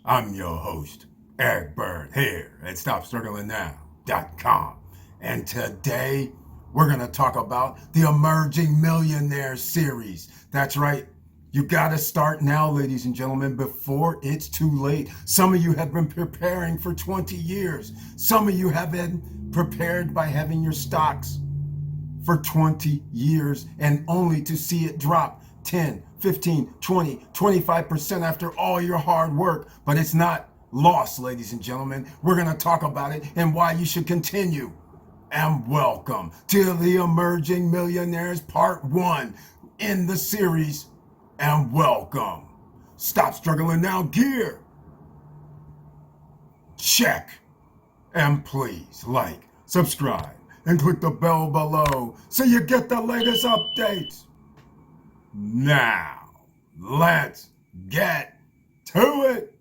I'm your host, Eric Bird, here at StopStrugglingNow.com. And today, we're going to talk about the Emerging Millionaire series. That's right. You got to start now, ladies and gentlemen, before it's too late. Some of you have been preparing for 20 years. Some of you have been prepared by having your stocks for 20 years and only to see it drop 10, 15, 20, 25% after all your hard work. But it's not lost, ladies and gentlemen. We're going to talk about it and why you should continue. And welcome to the Emerging Millionaires Part 1 in the series. And welcome. Stop struggling now gear. Check. And please like, subscribe, and click the bell below so you get the latest updates. Now, let's get to it.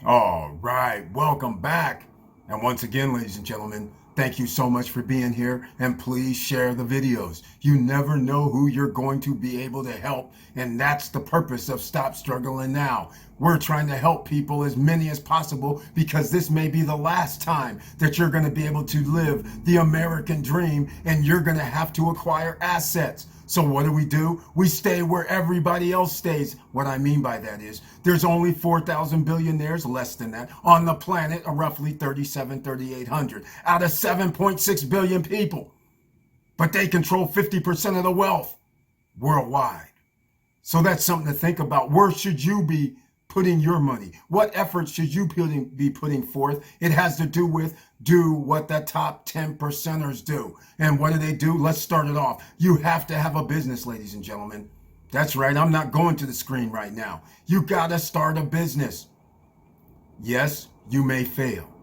All right, welcome back. And once again, ladies and gentlemen, thank you so much for being here, and please share the videos. You never know who you're going to be able to help, and that's the purpose of Stop Struggling Now. We're trying to help people, as many as possible, because this may be the last time that you're going to be able to live the American dream, and you're going to have to acquire assets. So what do? We stay where everybody else stays. What I mean by that is there's only 4,000 billionaires, less than that, on the planet, or roughly 3,800 out of 7.6 billion people. But they control 50% of the wealth worldwide. So that's something to think about. Where should you be putting your money? What efforts should you be putting forth? It has to do with do what the top 10 percenters do. And what do? Let's start it off. You have to have a business, ladies and gentlemen. That's right. I'm not going to the screen right now. You got to start a business. Yes, you may fail.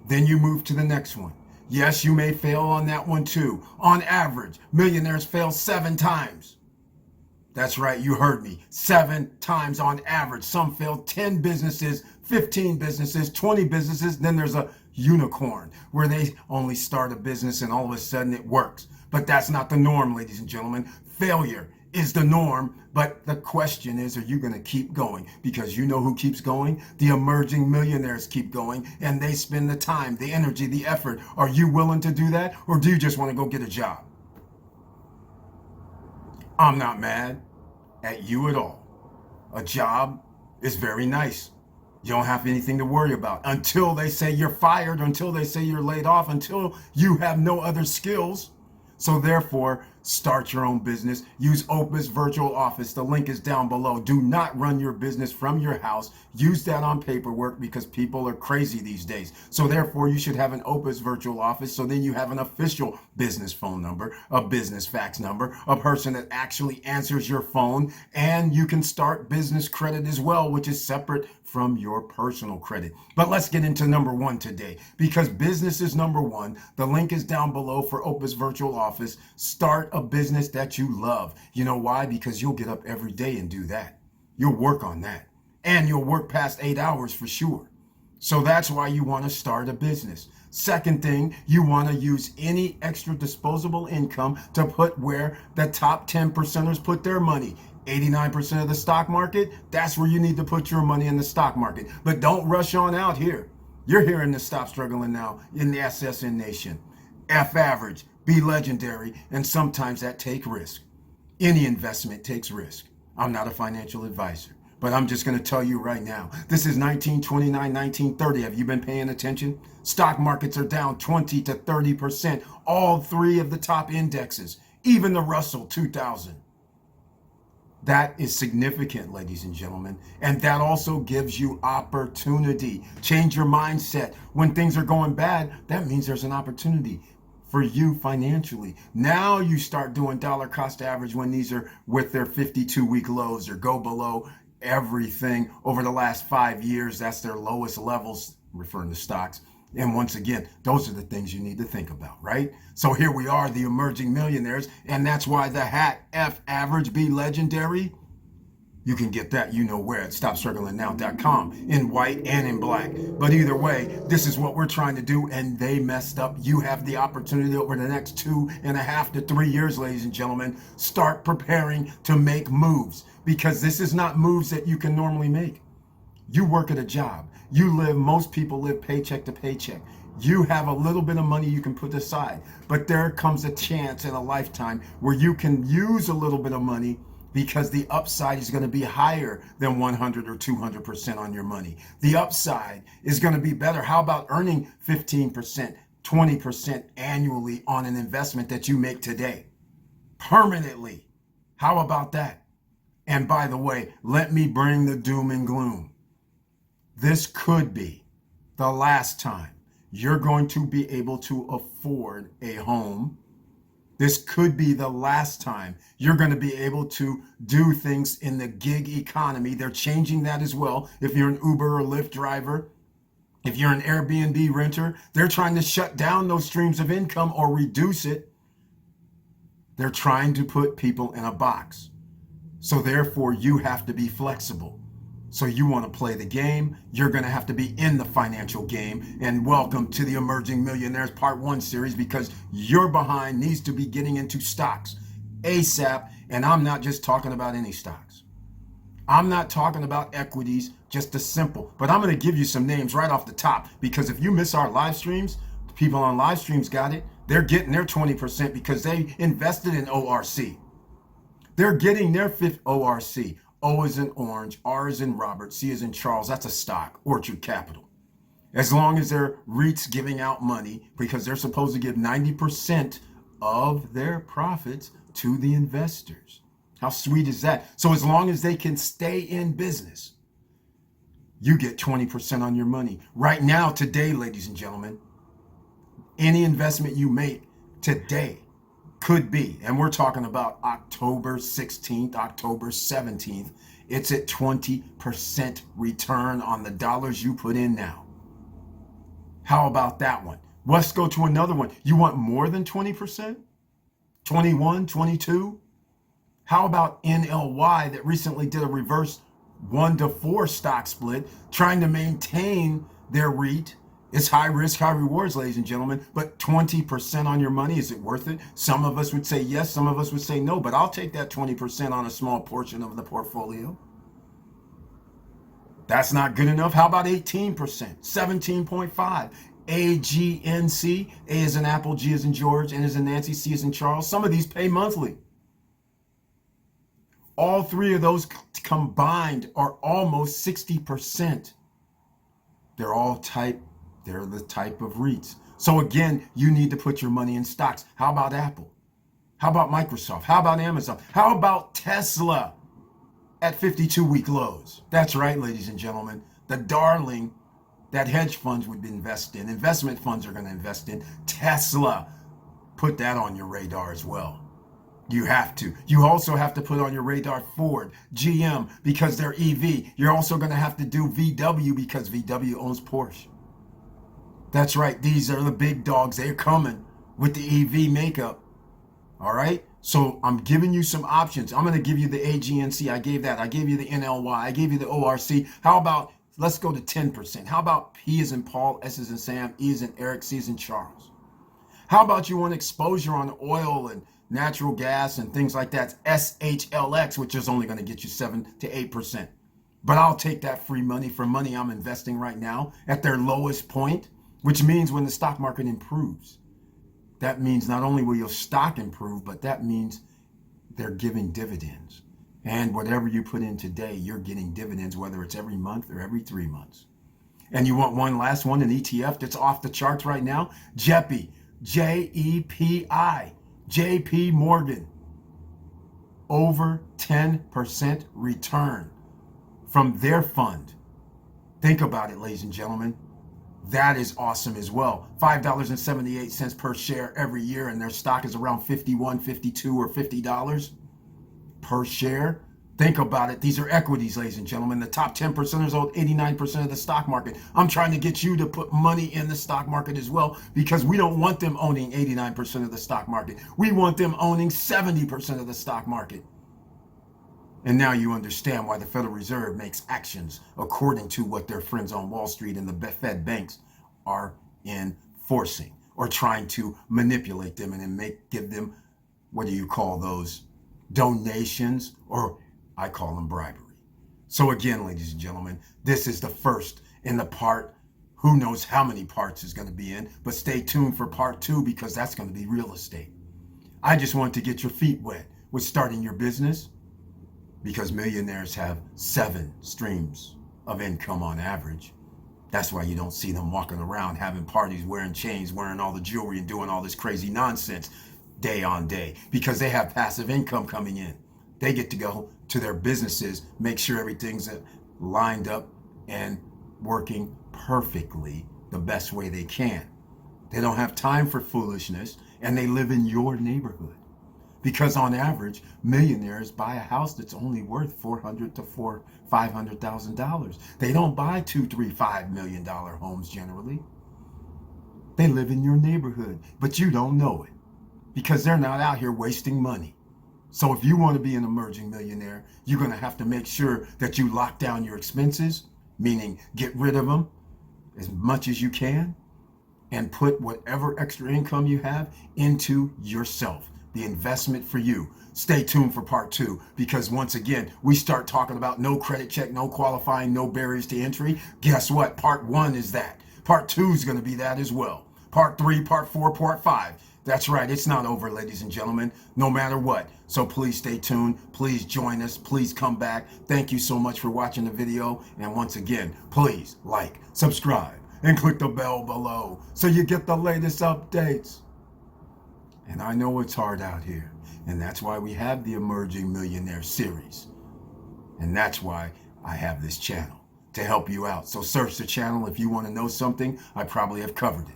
Then you move to the next one. Yes, you may fail on that one too. On average, millionaires fail 7 times. That's right, you heard me. 7 times on average. Some fail 10 businesses, 15 businesses, 20 businesses. Then there's a unicorn where they only start a business and all of a sudden it works. But that's not the norm, ladies and gentlemen. Failure is the norm. But the question is, are you going to keep going? Because you know who keeps going? The emerging millionaires keep going, and they spend the time, the energy, the effort. Are you willing to do that? Or do you just want to go get a job? I'm not mad at you at all. A job is very nice. You don't have anything to worry about until they say you're fired, until they say you're laid off, until you have no other skills. So therefore, start your own business. Use Opus Virtual Office. The link is down below. Do not run your business from your house. Use that on paperwork because people are crazy these days. So therefore, you should have an Opus Virtual Office. So then you have an official business phone number, a business fax number, a person that actually answers your phone, and you can start business credit as well, which is separate from your personal credit. But let's get into number 1 today, because business is number 1. The link is down below for Opus Virtual Office. Start a business that you love. You know why? Because you'll get up every day and do that. You'll work on that. And you'll work past 8 hours for sure. So that's why you want to start a business. Second thing, you want to use any extra disposable income to put where the top 10 percenters put their money. 89% of the stock market, that's where you need to put your money, in the stock market. But don't rush on out here. You're here in the Stop Struggling Now in the SSN Nation. F average, be legendary, and sometimes that take risk. Any investment takes risk. I'm not a financial advisor, but I'm just going to tell you right now, this is 1929, 1930. Have you been paying attention? Stock markets are down 20 to 30%. All 3 of the top indexes, even the Russell 2000. That is significant, ladies and gentlemen. And that also gives you opportunity. Change your mindset. When things are going bad, that means there's an opportunity for you financially. Now you start doing dollar cost average when these are with their 52-week lows or go below everything over the last 5 years. That's their lowest levels, referring to stocks. And once again, those are the things you need to think about, right? So here we are, the emerging millionaires, and that's why the hat F average be legendary. You can get that, you know where, at stopstrugglingnow.com, in white and in black. But either way, this is what we're trying to do, and they messed up. You have the opportunity over the next 2.5 to 3 years, ladies and gentlemen. Start preparing to make moves, because this is not moves that you can normally make. You work at a job. Most people live paycheck to paycheck. You have a little bit of money you can put aside, but there comes a chance in a lifetime where you can use a little bit of money, because the upside is going to be higher than 100 or 200% on your money. The upside is going to be better. How about earning 15%, 20% annually on an investment that you make today? Permanently. How about that? And by the way, let me bring the doom and gloom. This could be the last time you're going to be able to afford a home. This could be the last time you're going to be able to do things in the gig economy. They're changing that as well. If you're an Uber or Lyft driver, if you're an Airbnb renter, they're trying to shut down those streams of income or reduce it. They're trying to put people in a box. So therefore, you have to be flexible. So you want to play the game, you're going to have to be in the financial game. And welcome to the Emerging Millionaires Part 1 series, because your behind needs to be getting into stocks ASAP. And I'm not just talking about any stocks. I'm not talking about equities, just the simple. But I'm going to give you some names right off the top, because if you miss our live streams, people on live streams got it. They're getting their 20% because they invested in ORC. They're getting their fifth ORC. O is in orange, R is in Robert, C is in Charles. That's a stock, Orchard Capital. As long as they're REITs giving out money, because they're supposed to give 90% of their profits to the investors. How sweet is that? So as long as they can stay in business, you get 20% on your money. Right now, today, ladies and gentlemen, any investment you make today could be, and we're talking about October 16th, October 17th, it's at 20% return on the dollars you put in now. How about that one? Let's go to another one. You want more than 20%? 21, 22? How about NLY that recently did a reverse 1-to-4 stock split, trying to maintain their REIT? It's high risk, high rewards, ladies and gentlemen, but 20% on your money, is it worth it? Some of us would say yes, some of us would say no, but I'll take that 20% on a small portion of the portfolio. That's not good enough. How about 18%, 17.5? AGNC, A is in Apple, G is in George, N is in Nancy, C is in Charles. Some of these pay monthly. All three of those combined are almost 60%. They're the type of REITs. So again, you need to put your money in stocks. How about Apple? How about Microsoft? How about Amazon? How about Tesla at 52-week lows? That's right, ladies and gentlemen. The darling that hedge funds would invest in, investment funds are going to invest in. Tesla. Put that on your radar as well. You have to. You also have to put on your radar Ford, GM, because they're EV. You're also going to have to do VW, because VW owns Porsche. That's right. These are the big dogs. They're coming with the EV makeup. All right. So I'm giving you some options. I'm going to give you the AGNC. I gave that. I gave you the NLY. I gave you the ORC. How about, let's go to 10%. How about P as in Paul, S as in Sam, E as in Eric, C as in Charles? How about you want exposure on oil and natural gas and things like that? SHLX, which is only going to get you 7 to 8%. But I'll take that free money for money I'm investing right now at their lowest point, which means when the stock market improves, that means not only will your stock improve, but that means they're giving dividends. And whatever you put in today, you're getting dividends, whether it's every month or every 3 months. And you want one last one, an ETF that's off the charts right now? JEPI, JEPI, JP Morgan. Over 10% return from their fund. Think about it, ladies and gentlemen. That is awesome as well. $5.78 per share every year, and their stock is around $51, $52, or $50 per share. Think about it. These are equities, ladies and gentlemen. The top 10%ers own 89% of the stock market. I'm trying to get you to put money in the stock market as well, because we don't want them owning 89% of the stock market. We want them owning 70% of the stock market. And now you understand why the Federal Reserve makes actions according to what their friends on Wall Street and the Fed banks are enforcing, or trying to manipulate them and then give them, what do you call those, donations, or I call them bribery. So again, ladies and gentlemen, this is the first in the part. Who knows how many parts is going to be in, but stay tuned for part 2, because that's going to be real estate. I just want to get your feet wet with starting your business, because millionaires have 7 streams of income on average. That's why you don't see them walking around having parties, wearing chains, wearing all the jewelry, and doing all this crazy nonsense day on day, because they have passive income coming in. They get to go to their businesses, make sure everything's lined up and working perfectly the best way they can. They don't have time for foolishness, and they live in your neighborhood. Because on average, millionaires buy a house that's only worth $400,000 to $500,000. They don't buy $2, $3, $5 million homes generally. They live in your neighborhood, but you don't know it, because they're not out here wasting money. So if you want to be an emerging millionaire, you're going to have to make sure that you lock down your expenses, meaning get rid of them as much as you can, and put whatever extra income you have into yourself, the investment for you. Stay tuned for part 2, because once again, we start talking about no credit check, no qualifying, no barriers to entry. Guess what? Part 1 is that. Part 2 is going to be that as well. Part 3, part 4, part 5. That's right. It's not over, ladies and gentlemen, no matter what. So please stay tuned. Please join us. Please come back. Thank you so much for watching the video. And once again, please like, subscribe, and click the bell below so you get the latest updates. And I know it's hard out here, and that's why we have the Emerging Millionaire series. And that's why I have this channel, to help you out. So search the channel if you want to know something. I probably have covered it.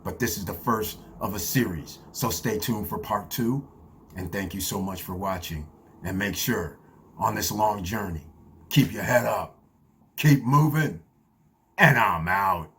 But this is the first of a series. So stay tuned for part 2. And thank you so much for watching. And make sure, on this long journey, keep your head up, keep moving, and I'm out.